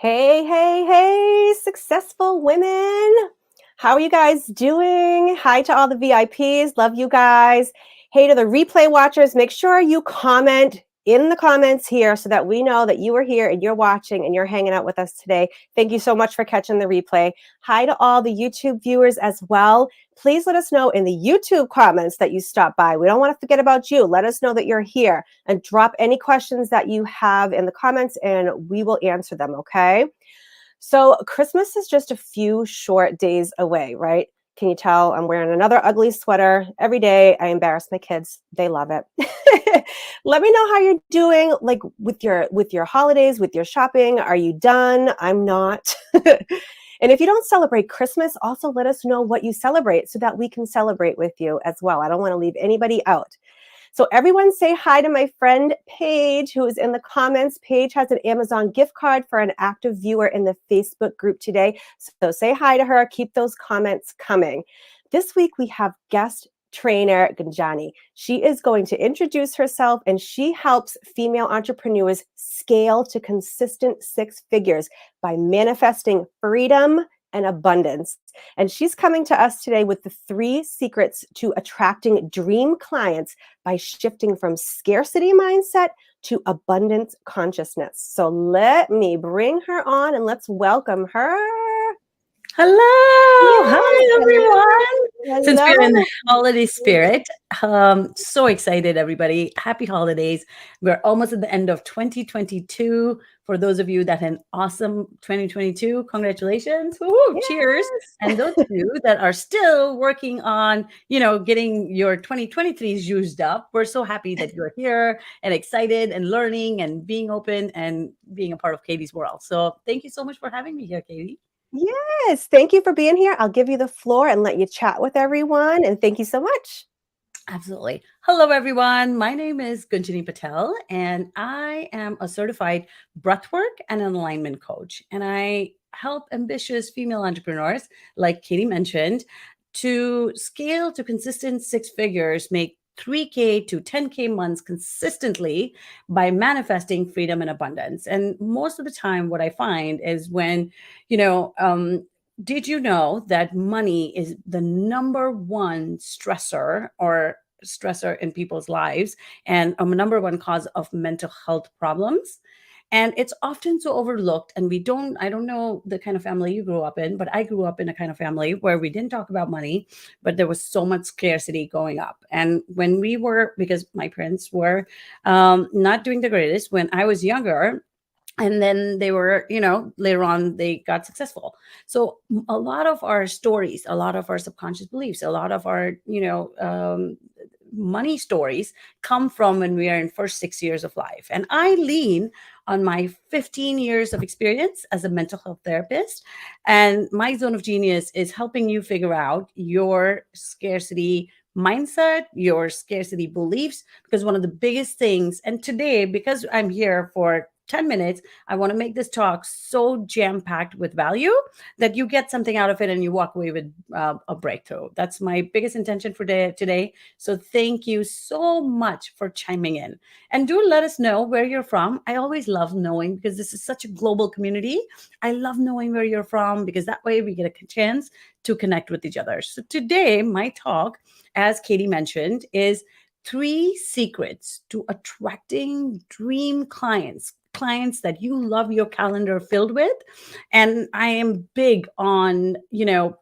Hey, hey, hey, successful women. How are you guys doing? Hi to all the VIPs. Love you guys. Hey to the replay watchers, make sure you comment in the comments here so that we know that you are here and you're watching and you're hanging out with us today. Thank you so much for catching the replay. Hi to all the YouTube viewers as well. Please let us know in the YouTube comments that you stopped by. We don't want to forget about you. Let us know that you're here and drop any questions that you have in the comments and we will answer them, okay? So Christmas is just a few short days away, right? Can you tell I'm wearing another ugly sweater every day? I embarrass my kids. They love it. Let me know how you're doing, like with your holidays, with your shopping. Are you done? I'm not. And if you don't celebrate Christmas, also let us know what you celebrate so that we can celebrate with you as well. I don't want to leave anybody out. So everyone say hi to my friend Paige, who is in the comments. Paige has an Amazon gift card for an active viewer in the Facebook group today. So say hi to her. Keep those comments coming. This week we have guest trainer Gunjani. She is going to introduce herself, and she helps female entrepreneurs scale to consistent six figures by manifesting freedom and abundance. And she's coming to us today with the 3 secrets to attracting dream clients by shifting from scarcity mindset to abundance consciousness. So let me bring her on and let's welcome her. Hello. Yes, Hi, everyone. Since we're in hello. the holiday spirit, so excited, everybody. Happy holidays. We're almost at the end of 2022. For those of you that had an awesome 2022, congratulations. Woo-hoo, Yes. cheers. And those of you that are still working on, getting your 2023s used up, we're so happy that you're here and excited and learning and being open and being a part of Katie's world. So thank you so much for having me here, Katie. Yes, thank you for being here. I'll give you the floor and let you chat with everyone. And thank you so much. Absolutely. Hello, everyone. My name is Gunjani Patel, and I am a certified breathwork and an alignment coach. And I help ambitious female entrepreneurs, like Katie mentioned, to scale to consistent 6 figures, make 3K to 10K months consistently by manifesting freedom and abundance. And most of the time, what I find is when, you know, did you know that money is the number one stressor in people's lives and a number one cause of mental health problems? And it's often so overlooked, and I don't know the kind of family you grew up in, but I grew up in a kind of family where we didn't talk about money, but there was so much scarcity going up. And when we were, because my parents were not doing the greatest when I was younger, and then they were, later on they got successful. So a lot of our stories, a lot of our subconscious beliefs, a lot of our money stories come from when we are in first 6 years of life. And I lean on my 15 years of experience as a mental health therapist, and my zone of genius is helping you figure out your scarcity mindset, your scarcity beliefs, because one of the biggest things, and today, because I'm here for 10 minutes, I want to make this talk so jam packed with value that you get something out of it and you walk away with a breakthrough. That's my biggest intention for today. So thank you so much for chiming in. And do let us know where you're from. I always love knowing, because this is such a global community. I love knowing where you're from, because that way we get a chance to connect with each other. So today, my talk, as Katie mentioned, is 3 secrets to attracting dream clients that you love your calendar filled with. And I am big on,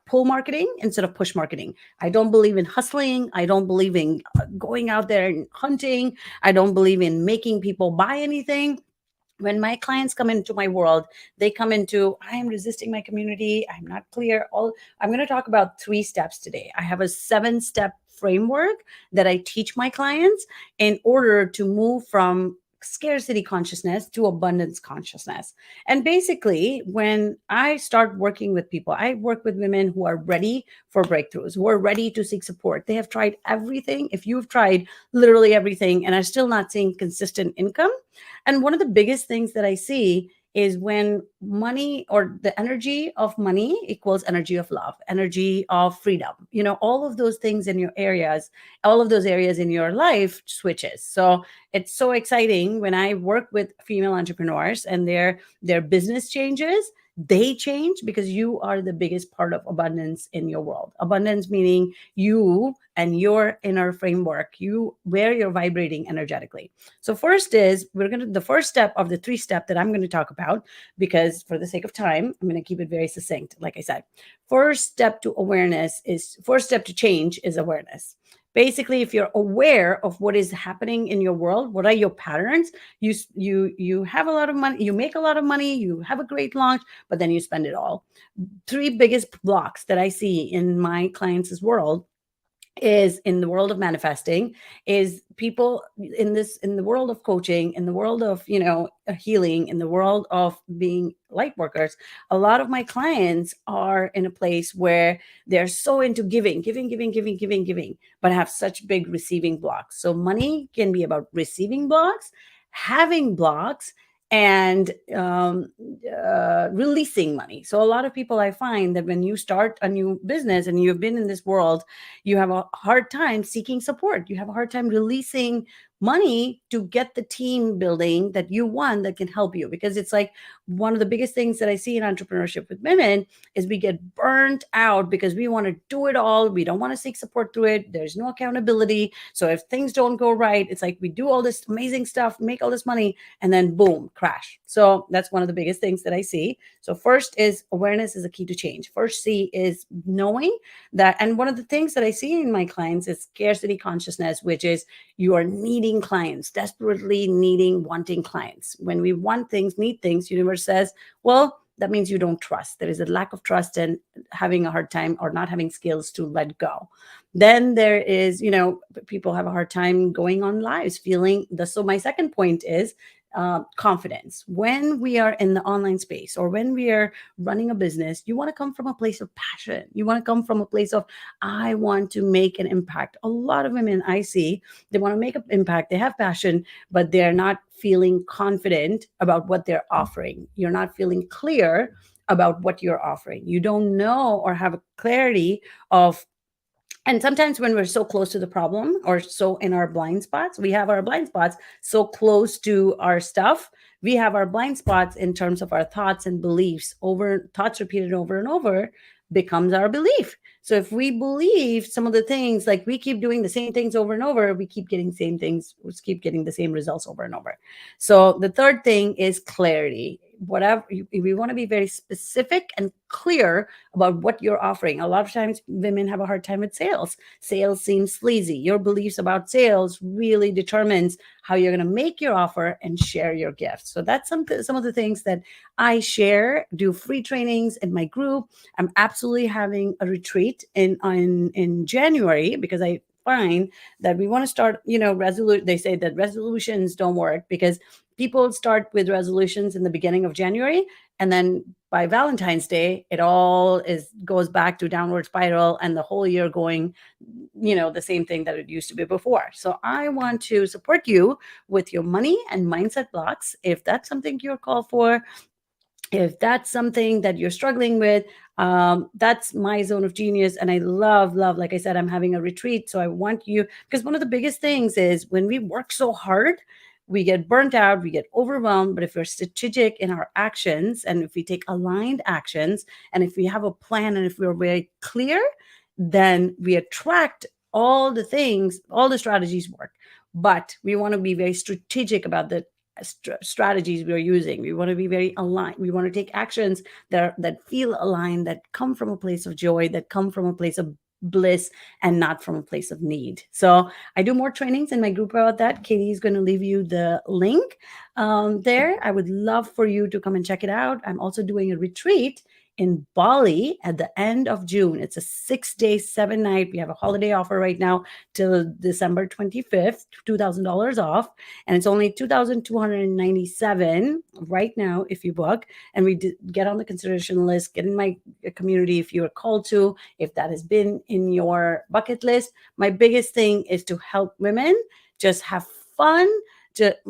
pull marketing instead of push marketing. I don't believe in hustling. I don't believe in going out there and hunting. I don't believe in making people buy anything. When my clients come into my world, they come into, I am resisting my community, I'm not clear. I'm going to talk about 3 steps today. I have a 7-step framework that I teach my clients in order to move from scarcity consciousness to abundance consciousness. And basically, when I start working with people, I work with women who are ready for breakthroughs, who are ready to seek support. They have tried everything. If you've tried literally everything and are still not seeing consistent income, and one of the biggest things that I see is when money, or the energy of money, equals energy of love, energy of freedom. All of those things in your areas, all of those areas in your life switches. So it's so exciting when I work with female entrepreneurs and their business changes. They change because you are the biggest part of abundance in your world. Abundance meaning you and your inner framework, you where you're vibrating energetically. So first is, the first step of the three step that I'm going to talk about, because for the sake of time, I'm going to keep it very succinct. Like I said, first step to change is awareness. Basically, if you're aware of what is happening in your world, what are your patterns? You have a lot of money, you make a lot of money, you have a great launch, but then you spend it all. Three biggest blocks that I see in my clients' world is in the world of manifesting, is people in the world of coaching, in the world of healing, in the world of being light workers. A lot of my clients are in a place where they're so into giving, but have such big receiving blocks. So money can be about receiving blocks, having blocks, and releasing money. So a lot of people, I find that when you start a new business and you've been in this world, you have a hard time seeking support. You have a hard time releasing money to get the team building that you want, that can help you. Because it's like, one of the biggest things that I see in entrepreneurship with women is we get burnt out because we want to do it all. We don't want to seek support through it. There's no accountability. So if things don't go right, it's like we do all this amazing stuff, make all this money, and then boom, crash. So that's one of the biggest things that I see. So first is awareness is a key to change. First C is knowing that. And one of the things that I see in my clients is scarcity consciousness, which is you are needing clients, desperately needing, wanting clients. When we want things, need things, universe says, well, that means you don't trust. There is a lack of trust and having a hard time, or not having skills to let go. Then there is, people have a hard time going on lives, feeling the. So my second point is confidence. When we are in the online space, or when we are running a business, you want to come from a place of passion. You want to come from a place of, I want to make an impact. A lot of women I see, they want to make an impact. They have passion, but they're not feeling confident about what they're offering. You're not feeling clear about what you're offering. You don't know or have a clarity of. And sometimes when we're so close to the problem, or so in our blind spots, we have our blind spots so close to our stuff. We have our blind spots in terms of our thoughts and beliefs. Over thoughts repeated over and over becomes our belief. So if we believe some of the things, like we keep doing the same things over and over, we keep getting same things, we keep getting the same results over and over. So the third thing is clarity. Whatever we want to be very specific and clear about what you're offering. A lot of times women have a hard time with sales. Sales seems sleazy. Your beliefs about sales really determines how you're going to make your offer and share your gift. So that's some of the things that I share. Do free trainings in my group. I'm absolutely having a retreat in January, because I find that we want to start, they say that resolutions don't work, because people start with resolutions in the beginning of January, and then by Valentine's Day, it all goes back to downward spiral, and the whole year going, the same thing that it used to be before. So I want to support you with your money and mindset blocks. If that's something you're called for, if that's something that you're struggling with, that's my zone of genius. And I love, like I said, I'm having a retreat. So I want you, because one of the biggest things is when we work so hard, we get burnt out, we get overwhelmed. But if we're strategic in our actions, and if we take aligned actions, and if we have a plan, and if we're very clear, then we attract all the things, all the strategies work. But we want to be very strategic about the strategies we are using. We want to be very aligned. We want to take actions that feel aligned, that come from a place of joy, that come from a place of bliss, and not from a place of need. So I do more trainings in my group about that. Katie is going to leave you the link there. I would love for you to come and check it out. I'm also doing a retreat in Bali at the end of June. It's a 6-day, 7-night. We have a holiday offer right now till December 25th, $2,000 off. And it's only $2,297 right now if you book. And we get on the consideration list, get in my community if you are called to, if that has been in your bucket list. My biggest thing is to help women just have fun,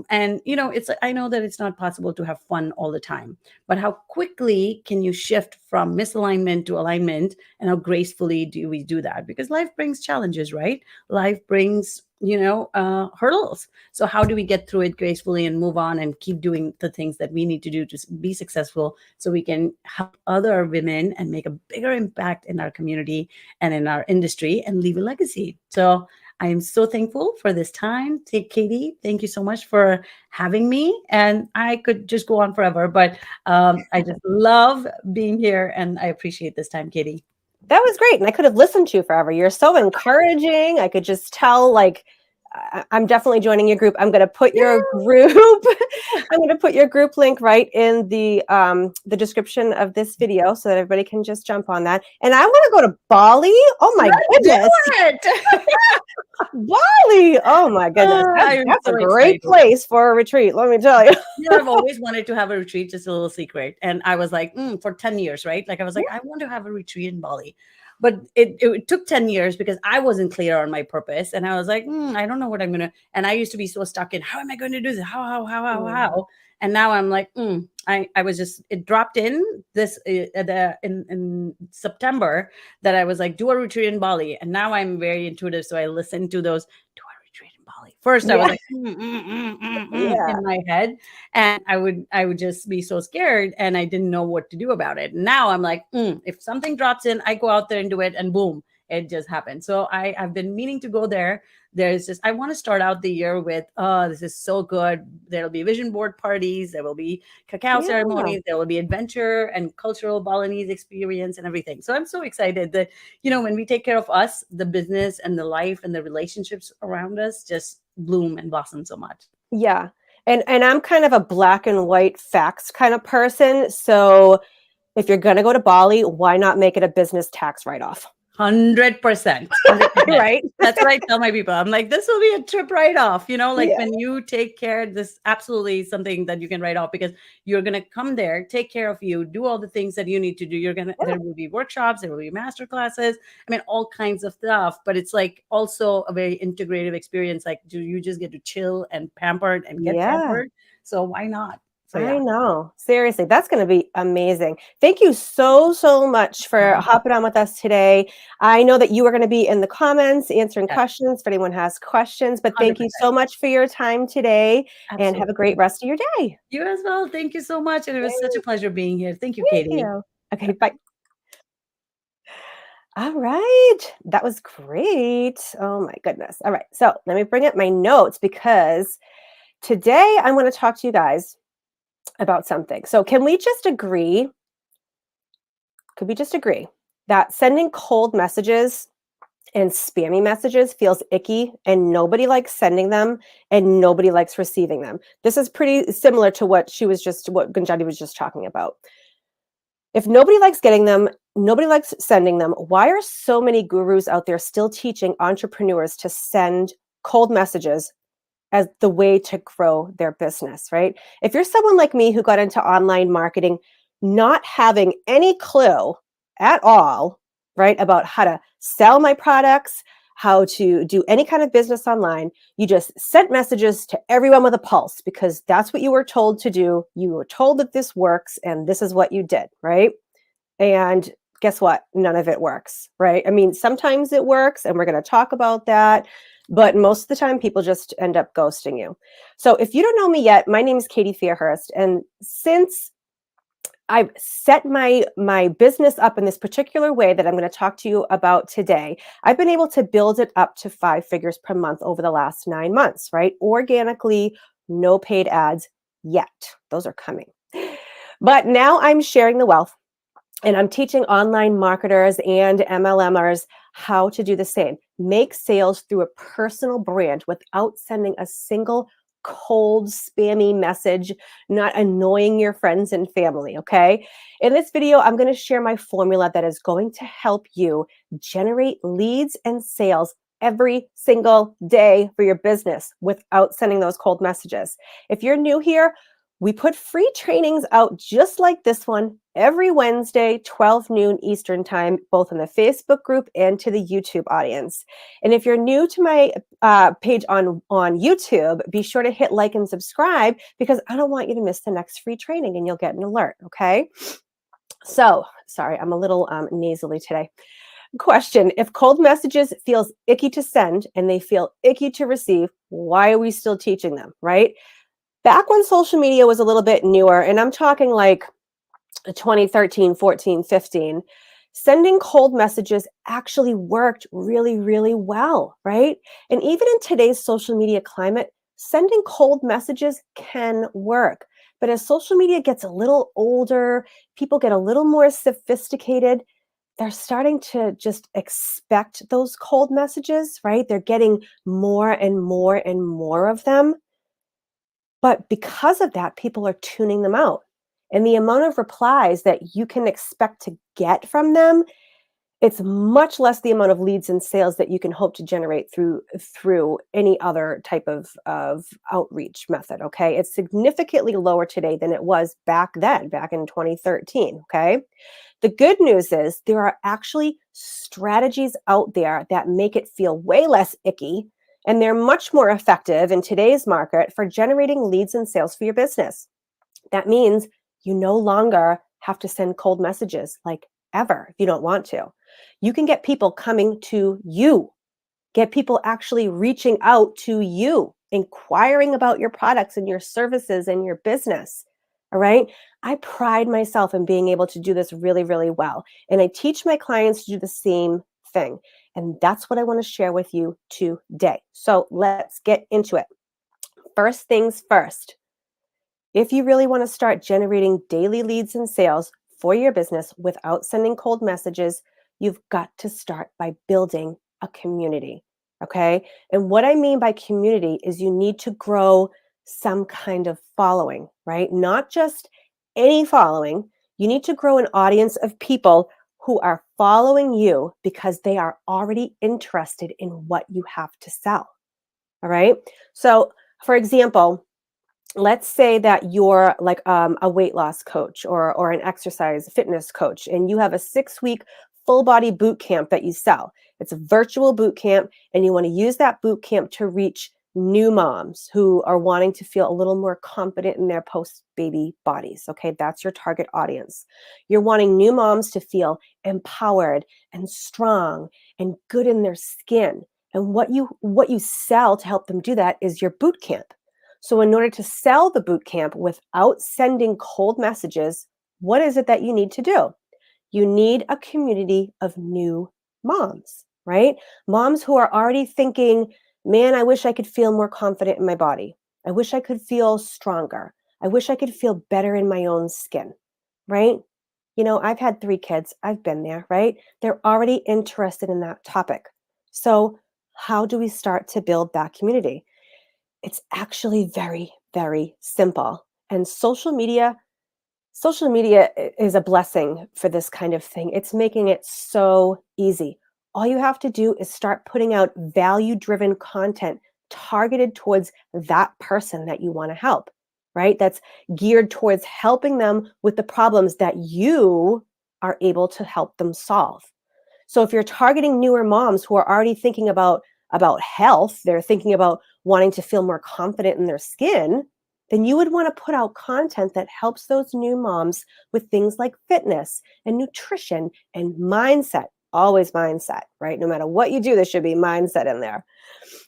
And it's, I know that it's not possible to have fun all the time, but how quickly can you shift from misalignment to alignment, and how gracefully do we do that? Because life brings challenges, right? Life brings hurdles. So how do we get through it gracefully and move on and keep doing the things that we need to do to be successful, so we can help other women and make a bigger impact in our community and in our industry and leave a legacy? So I am so thankful for this time. Katie, thank you so much for having me. And I could just go on forever, but I just love being here, and I appreciate this time, Katie. That was great. And I could have listened to you forever. You're so encouraging. I could just tell, like, I'm definitely joining your group. I'm going to put your group, I'm going to put your group link right in the description of this video so that everybody can just jump on that. And I want to go to Bali. Oh my goodness. Bali. Oh my goodness. That's so a great excited. place for a retreat. Let me tell you. I've always wanted to have a retreat, just a little secret. And I was like, for 10 years, right? Like I was like, I want to have a retreat in Bali. But it took 10 years because I wasn't clear on my purpose. And I was like, I don't know what I'm going to. And I used to be so stuck in, how am I going to do this? How? And now I'm like, I was just, it dropped in this in September, that I was like, do a retreat in Bali. And now I'm very intuitive. So I listen to those, do a retreat in Bali. First, I was like, in my head. And I would just be so scared, and I didn't know what to do about it. Now I'm like, if something drops in, I go out there and do it, and boom, it just happened. So I've been meaning to go there. There's just, I want to start out the year with, this is so good. There'll be vision board parties. There will be cacao ceremonies. There will be adventure and cultural Balinese experience and everything. So I'm so excited that, when we take care of us, the business and the life and the relationships around us just bloom and blossom so much. Yeah. And I'm kind of a black and white facts kind of person. So if you're going to go to Bali, why not make it a business tax write-off? 100%. Right. That's what I tell my people. I'm like, this will be a trip write-off, when you take care, this absolutely something that you can write off, because you're going to come there, take care of you, do all the things that you need to do. There will be workshops, there will be master classes. I mean, all kinds of stuff, but it's like also a very integrative experience. Like, do you just get to chill and pampered and get pampered? So why not? So, I know. Seriously, that's going to be amazing. Thank you so, so much for hopping on with us today. I know that you are going to be in the comments answering questions if anyone has questions, but thank 100%. You so much for your time today. Absolutely. And have a great rest of your day. You as well. Thank you so much. And it was such a pleasure being here. Thank you, Katie. Thank you. Okay, bye. All right. That was great. Oh my goodness. All right. So let me bring up my notes, because today I want to talk to you guys about something. So can we just agree? Could we just agree that sending cold messages and spammy messages feels icky, and nobody likes sending them and nobody likes receiving them? This is pretty similar to what Gunjani was just talking about. If nobody likes getting them, nobody likes sending them, why are so many gurus out there still teaching entrepreneurs to send cold messages as the way to grow their business, right? If you're someone like me who got into online marketing, not having any clue at all, right, about how to sell my products, how to do any kind of business online, you just sent messages to everyone with a pulse because that's what you were told to do. You were told that this works and this is what you did, right? And guess what? None of it works, right? I mean, sometimes it works, and we're going to talk about that. But most of the time, people just end up ghosting you. So if you don't know me yet, my name is Katie Fairhurst. And since I've set my business up in this particular way that I'm going to talk to you about today, I've been able to build it up to 5 figures per month over the last 9 months, right? Organically, no paid ads yet. Those are coming. But now I'm sharing the wealth. And I'm teaching online marketers and MLMers how to do the same. Make sales through a personal brand without sending a single cold, spammy message, not annoying your friends and family, okay? In this video, I'm going to share my formula that is going to help you generate leads and sales every single day for your business without sending those cold messages. If you're new here, We put free trainings out just like this one every Wednesday, 12 noon Eastern time, both in the Facebook group and to the YouTube audience. And if you're new to my page on YouTube, be sure to hit like and subscribe because I don't want you to miss the next free training and you'll get an alert, okay? So, sorry, I'm a little nasally today. Question: if cold messages feels icky to send and they feel icky to receive, why are we still teaching them, right? Back when social media was a little bit newer, and I'm talking like 2013, 14, 15, sending cold messages actually worked really, really well, right? And even in today's social media climate, sending cold messages can work. But as social media gets a little older, people get a little more sophisticated, they're starting to just expect those cold messages, right? They're getting more and more and more of them. But because of that, people are tuning them out. And the amount of replies that you can expect to get from them, it's much less the amount of leads and sales that you can hope to generate through any other type of outreach method. Okay. It's significantly lower today than it was back then, back in 2013. Okay. The good news is there are actually strategies out there that make it feel way less icky, and they're much more effective in today's market for generating leads and sales for your business. That means you no longer have to send cold messages like ever if you don't want to. You can get people coming to you, get people actually reaching out to you, inquiring about your products and your services and your business. All right. I pride myself in being able to do this really, really well. And I teach my clients to do the same thing. And that's what I want to share with you today. So let's get into it. First things first, if you really want to start generating daily leads and sales for your business without sending cold messages, you've got to start by building a community. Okay. And what I mean by community is you need to grow some kind of following, right? Not just any following. You need to grow an audience of people who are following you because they are already interested in what you have to sell. All right. So, for example, let's say that you're like a weight loss coach or an exercise fitness coach, and you have a 6-week full body boot camp that you sell. It's a virtual boot camp, and you want to use that boot camp to reach new moms who are wanting to feel a little more confident in their post baby bodies. Okay, that's your target audience. You're wanting new moms to feel empowered and strong and good in their skin. And what you sell to help them do that is your boot camp. So in order to sell the boot camp without sending cold messages, what is it that you need to do? You need a community of new moms, right? Moms who are already thinking, man, I wish I could feel more confident in my body. I wish I could feel stronger. I wish I could feel better in my own skin, right? You know, I've had 3 kids. I've been there, right? They're already interested in that topic. So how do we start to build that community? It's actually very, very simple. And social media is a blessing for this kind of thing. It's making it so easy. All you have to do is start putting out value-driven content targeted towards that person that you want to help, right? That's geared towards helping them with the problems that you are able to help them solve. So if you're targeting newer moms who are already thinking about health, they're thinking about wanting to feel more confident in their skin, then you would want to put out content that helps those new moms with things like fitness and nutrition and mindset. Always mindset, right? No matter what you do, there should be mindset in there.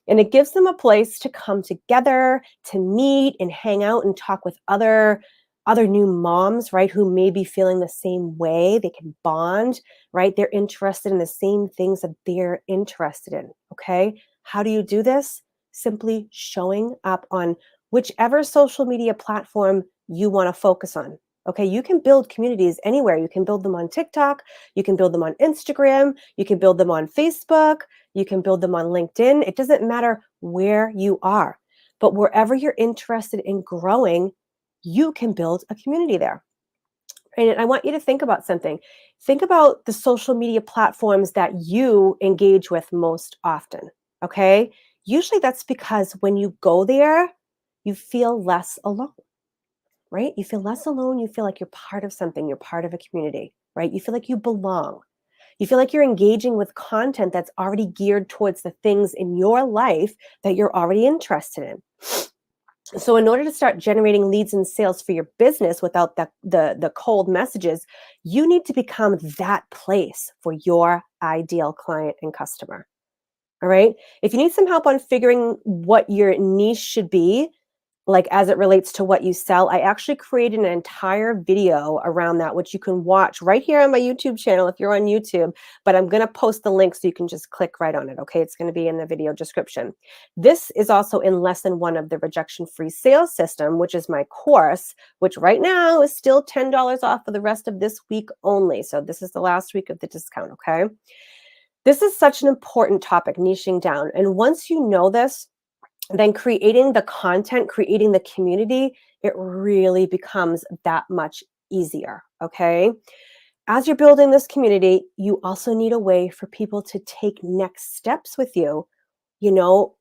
And it gives them a place to come together, to meet and hang out and talk with other new moms, right, who may be feeling the same way. They can bond, right? They're interested in the same things that they're interested in, okay? How do you do this? Simply showing up on whichever social media platform you want to focus on. Okay, you can build communities anywhere. You can build them on TikTok, you can build them on Instagram, you can build them on Facebook, you can build them on LinkedIn. It doesn't matter where you are, but wherever you're interested in growing, you can build a community there. And I want you to think about something. Think about the social media platforms that you engage with most often. Okay. Usually that's because when you go there, you feel less alone. right? You feel less alone. You feel like you're part of something. You're part of a community, right? You feel like you belong. You feel like you're engaging with content that's already geared towards the things in your life that you're already interested in. So in order to start generating leads and sales for your business without the cold messages, you need to become that place for your ideal client and customer. All right. If you need some help on figuring what your niche should be, like as it relates to what you sell, I actually created an entire video around that, which you can watch right here on my YouTube channel if you're on YouTube, but I'm going to post the link so you can just click right on it. Okay. It's going to be in the video description. This is also in lesson 1 of the rejection free sales system, which is my course, which right now is still $10 off for the rest of this week only. So this is the last week of the discount. Okay. This is such an important topic, niching down. And once you know this, then creating the content, creating the community, it really becomes that much easier, okay? As you're building this community, you also need a way for people to take next steps with you, you know,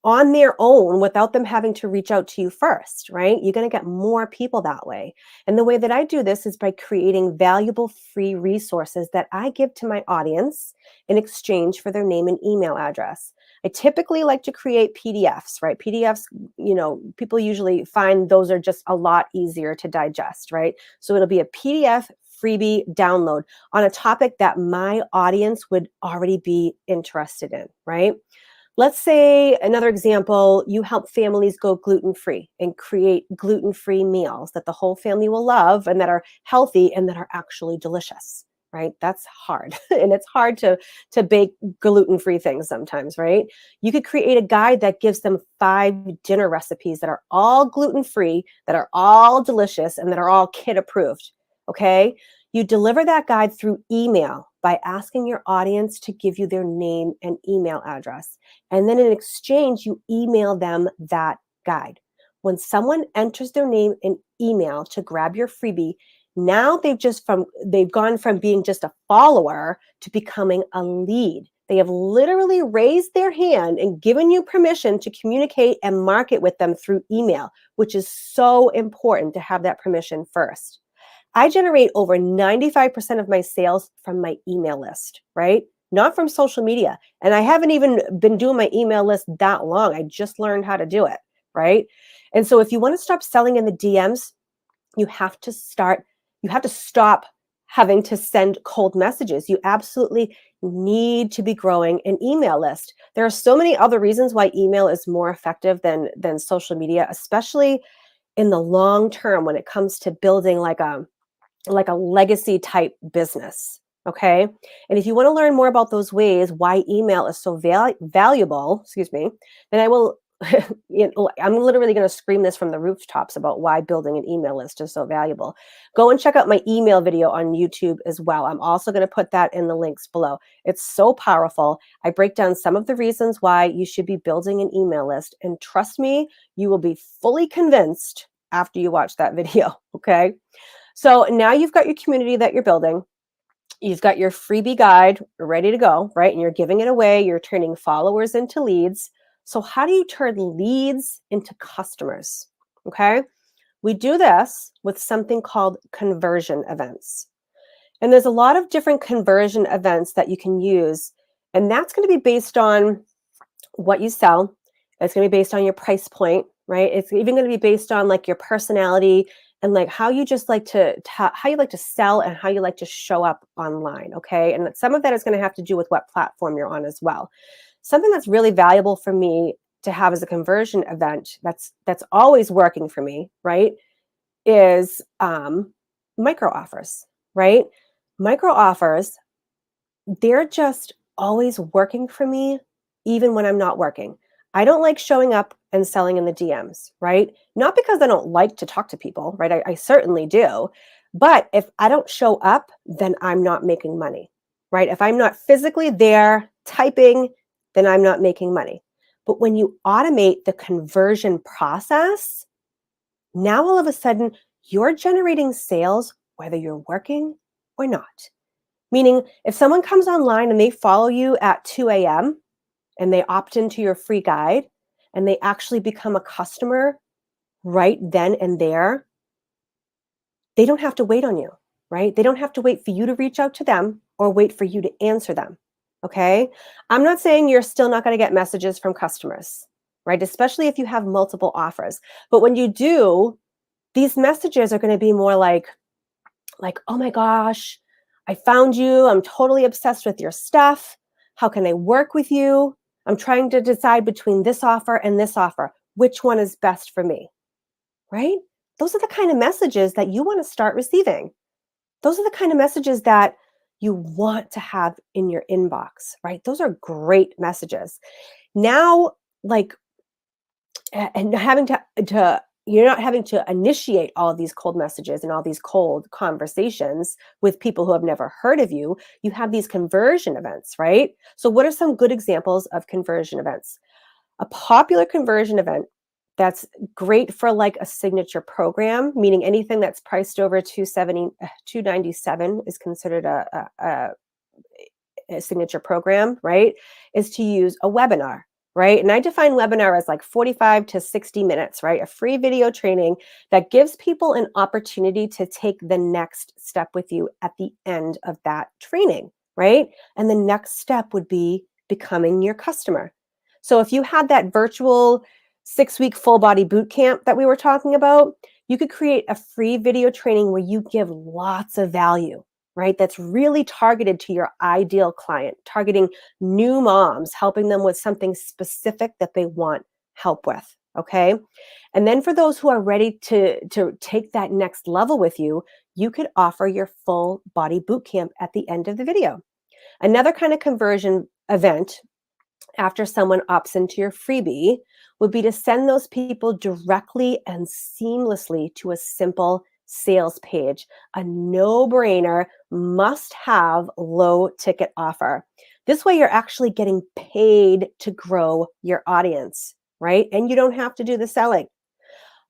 on their own without them having to reach out to you first, right? You're going to get more people that way. And the way that I do this is by creating valuable free resources that I give to my audience in exchange for their name and email address. I typically like to create PDFs, right? PDFs, people usually find those are just a lot easier to digest, right? So it'll be a PDF freebie download on a topic that my audience would already be interested in, right? Let's say another example, you help families go gluten-free and create gluten-free meals that the whole family will love and that are healthy and that are actually delicious, right? That's hard. And it's hard to bake gluten-free things sometimes, right? You could create a guide that gives them 5 dinner recipes that are all gluten-free, that are all delicious, and that are all kid approved, okay? You deliver that guide through email by asking your audience to give you their name and email address. And then in exchange, you email them that guide. When someone enters their name and email to grab your freebie, now they've gone from being just a follower to becoming a lead. They have literally raised their hand and given you permission to communicate and market with them through email, which is so important to have that permission first. I generate over 95% of my sales from my email list, right? Not from social media. And I haven't even been doing my email list that long. I just learned how to do it, right? And so if you want to stop selling in the DMs, you have to stop having to send cold messages. You absolutely need to be growing an email list. There are so many other reasons why email is more effective than social media, especially in the long term when it comes to building like a legacy type business. Okay. And if you want to learn more about those ways, why email is so valuable, then I will, I'm literally going to scream this from the rooftops about why building an email list is so valuable. Go and check out my email video on YouTube as well. I'm also going to put that in the links below. It's so powerful. I break down some of the reasons why you should be building an email list. And trust me, you will be fully convinced after you watch that video. Okay. So now you've got your community that you're building. You've got your freebie guide ready to go, right? And you're giving it away. You're turning followers into leads. So how do you turn leads into customers? Okay. We do this with something called conversion events. And there's a lot of different conversion events that you can use. And that's going to be based on what you sell. It's going to be based on your price point, right? It's even going to be based on like your personality and like how you just like how you like to sell and how you like to show up online, okay? And some of that is going to have to do with what platform you're on as well. Something that's really valuable for me to have as a conversion event that's always working for me, right, is micro offers, right? Micro offers, they're just always working for me, even when I'm not working. I don't like showing up and selling in the DMs, right? Not because I don't like to talk to people, right? I certainly do. But if I don't show up, then I'm not making money, right? If I'm not physically there typing, then I'm not making money. But when you automate the conversion process, now all of a sudden you're generating sales whether you're working or not. Meaning, if someone comes online and they follow you at 2 a.m. and they opt into your free guide and they actually become a customer right then and there, they don't have to wait on you, right? They don't have to wait for you to reach out to them or wait for you to answer them. Okay. I'm not saying you're still not going to get messages from customers, right? Especially if you have multiple offers. But when you do, these messages are going to be more like, oh my gosh, I found you. I'm totally obsessed with your stuff. How can I work with you? I'm trying to decide between this offer and this offer. Which one is best for me? Right? Those are the kind of messages that you want to start receiving. Those are the kind of messages that you want to have in your inbox, right? Those are great messages. Now, like, and having to you're not having to initiate all of these cold messages and all these cold conversations with people who have never heard of you. You have these conversion events, right? So what are some good examples of conversion events? A popular conversion event that's great for like a signature program, meaning anything that's priced over 297 is considered a signature program, right? Is to use a webinar, right? And I define webinar as like 45 to 60 minutes, right? A free video training that gives people an opportunity to take the next step with you at the end of that training, right? And the next step would be becoming your customer. So if you had that virtual 6-week full body boot camp that we were talking about, you could create a free video training where you give lots of value, right? That's really targeted to your ideal client, targeting new moms, helping them with something specific that they want help with. Okay. And then for those who are ready to take that next level with you, you could offer your full body boot camp at the end of the video. Another kind of conversion event after someone opts into your freebie would be to send those people directly and seamlessly to a simple sales page, a no-brainer, must-have low ticket offer. This way you're actually getting paid to grow your audience, right? And you don't have to do the selling.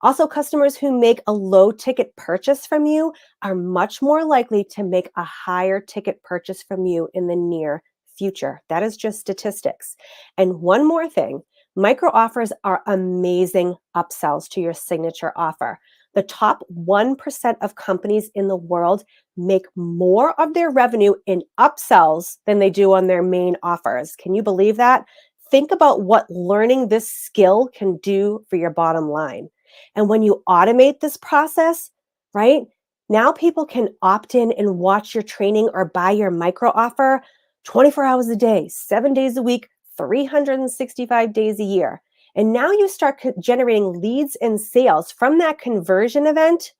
Also, customers who make a low ticket purchase from you are much more likely to make a higher ticket purchase from you in the near future. That is just statistics. And one more thing, micro offers are amazing upsells to your signature offer. The top 1% of companies in the world make more of their revenue in upsells than they do on their main offers. Can you believe that? Think about what learning this skill can do for your bottom line. And when you automate this process, right, now people can opt in and watch your training or buy your micro offer 24 hours a day, 7 days a week, 365 days a year. And now you start generating leads and sales from that conversion event,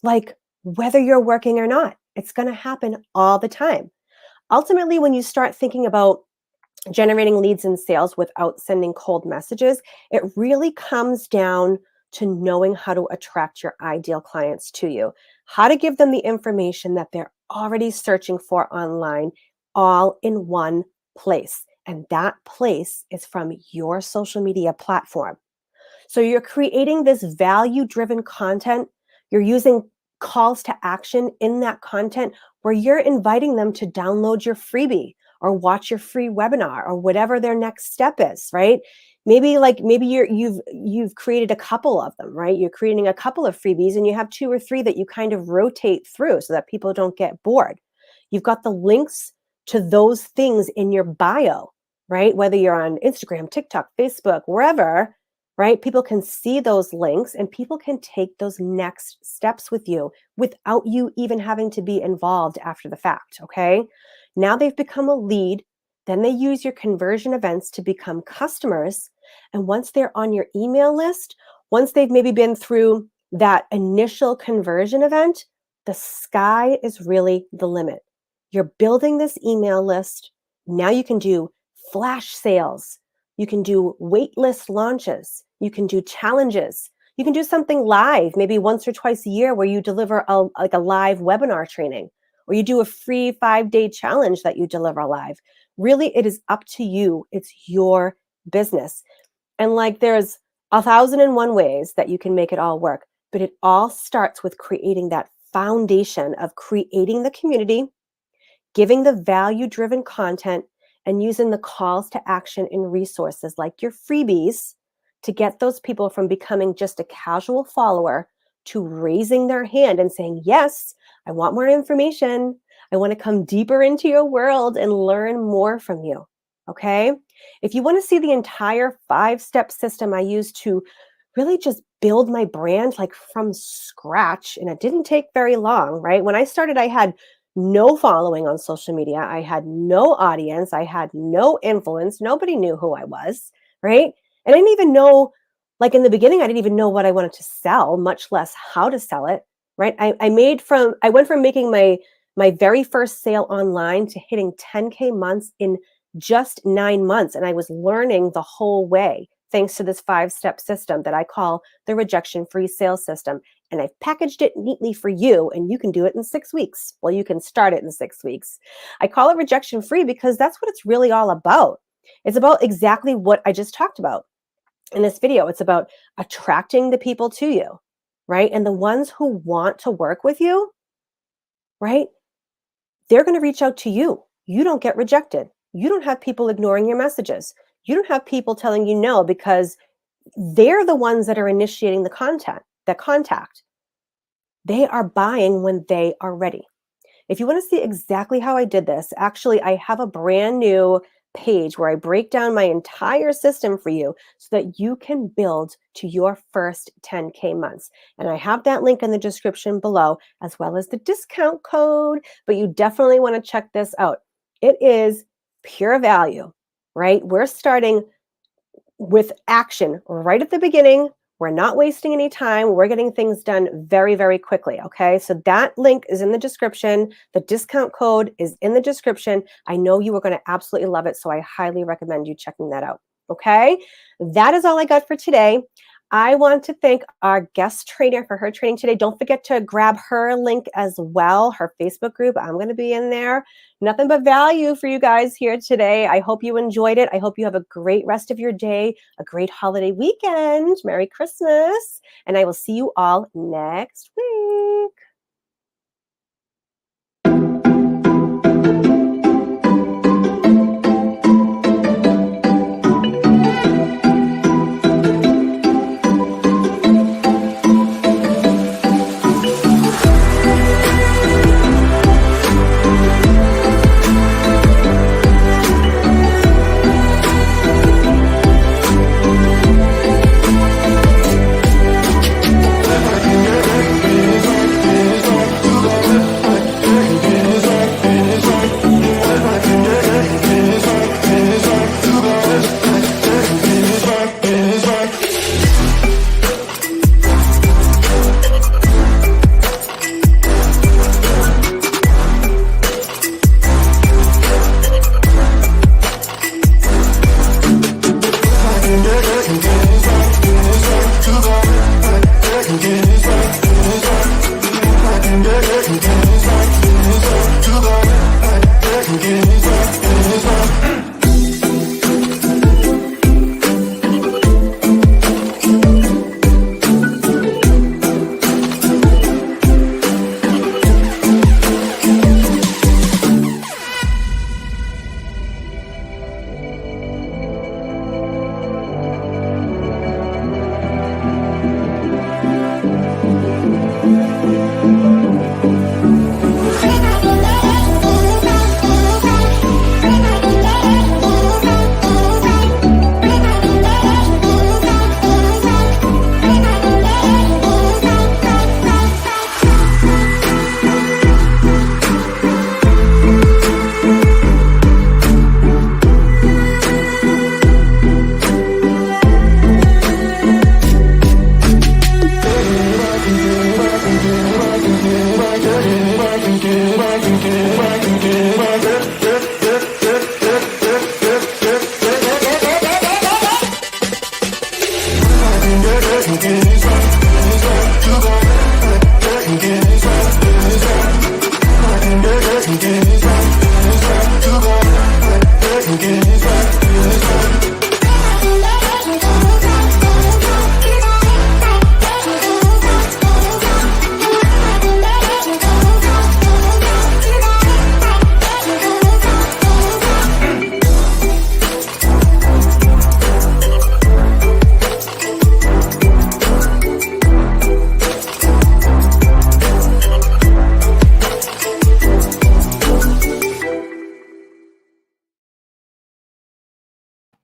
like whether you're working or not. It's going to happen all the time. Ultimately, when you start thinking about generating leads and sales without sending cold messages, it really comes down to knowing how to attract your ideal clients to you, how to give them the information that they're already searching for online, all in one place. And that place is from your social media platform. So you're creating this value-driven content. You're using calls to action in that content where you're inviting them to download your freebie or watch your free webinar or whatever their next step is, right? Maybe you've created a couple of them, right? You're creating a couple of freebies and you have 2 or 3 that you kind of rotate through so that people don't get bored. You've got the links to those things in your bio, right? Whether you're on Instagram, TikTok, Facebook, wherever, right? People can see those links and people can take those next steps with you without you even having to be involved after the fact, okay? Now they've become a lead. Then they use your conversion events to become customers. And once they're on your email list, once they've maybe been through that initial conversion event, the sky is really the limit. You're building this email list. Now you can do flash sales. You can do wait list launches. You can do challenges. You can do something live, maybe once or twice a year where you deliver a live webinar training, or you do a free 5-day challenge that you deliver live. Really, it is up to you. It's your business. And like there's 1,001 ways that you can make it all work, but it all starts with creating that foundation of creating the community, giving the value-driven content, and using the calls to action and resources like your freebies to get those people from becoming just a casual follower to raising their hand and saying, yes, I want more information. I want to come deeper into your world and learn more from you. Okay? If you want to see the entire 5-step system I use to really just build my brand like from scratch, and it didn't take very long, right? When I started, I had no following on social media. I had no audience. I had no influence. Nobody knew who I was, right? And I didn't even know, like in the beginning, I didn't even know what I wanted to sell, much less how to sell it, right? I went from making my very first sale online to hitting 10K months in just 9 months. And I was learning the whole way thanks to this 5-step system that I call the rejection-free sales system. And I've packaged it neatly for you, and you can do it in 6 weeks. Well, you can start it in 6 weeks. I call it rejection-free because that's what it's really all about. It's about exactly what I just talked about in this video. It's about attracting the people to you, right? And the ones who want to work with you, right? They're going to reach out to you. You don't get rejected. You don't have people ignoring your messages. You don't have people telling you no because they're the ones that are initiating the contact. They are buying when they are ready. If you want to see exactly how I did this, actually, I have a brand new page where I break down my entire system for you so that you can build to your first 10K months. And I have that link in the description below, as well as the discount code, but you definitely want to check this out. It is pure value, right? We're starting with action right at the beginning. We're not wasting any time. We're getting things done very, very quickly. Okay. So that link is in the description. The discount code is in the description. I know you are going to absolutely love it. So I highly recommend you checking that out. Okay. That is all I got for today. I want to thank our guest trainer for her training today. Don't forget to grab her link as well, her Facebook group. I'm going to be in there. Nothing but value for you guys here today. I hope you enjoyed it. I hope you have a great rest of your day, a great holiday weekend. Merry Christmas. And I will see you all next week.